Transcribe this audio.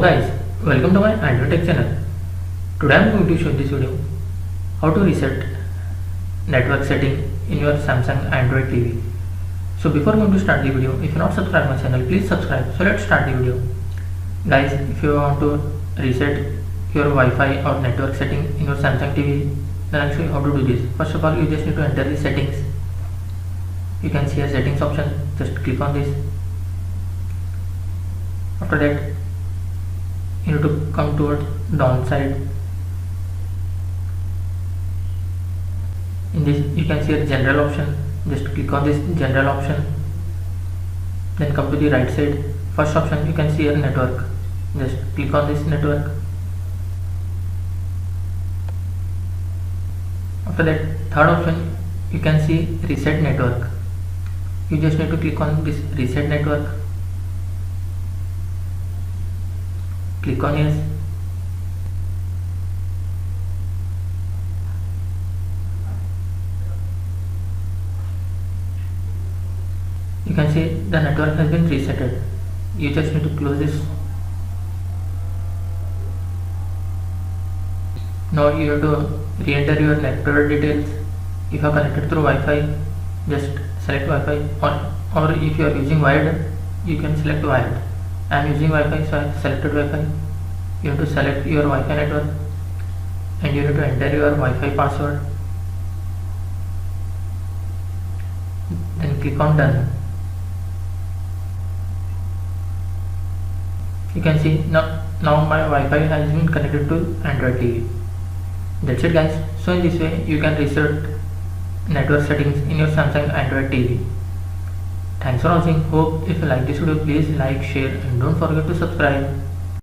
guys, welcome to my Android Tech channel. Today I am going to show this video how to reset network setting in your Samsung Android TV. So before going to start the video, if you not subscribed my channel, please subscribe. So let's start the video. Guys, if you want to reset your Wi-Fi or network setting in your Samsung TV, then I'll show you how to do this. First of all, you just need to enter the settings. You can see a settings option, just click on this. After that, you need to come towards downside. In this you can see a general option, just click on this general option, then come to the right side. First option you can see a network, just click on this network. After that, third option you can see reset network. You just need to click on this reset network, click on yes. You can see the network has been resetted. You just need to close this. Now you have to re-enter your network details. If you are connected through Wi-Fi, just select Wi-Fi, or if you are using wired, you can select wired. I am using Wi-Fi, so I have selected Wi-Fi. You have to select your Wi-Fi network and you have to enter your Wi-Fi password. Then click on done. You can see now my Wi-Fi has been connected to Android TV. That's it guys. So in this way you can reset network settings in your Samsung Android TV. Thanks for watching. Hope if you like this video, please like, share and don't forget to subscribe.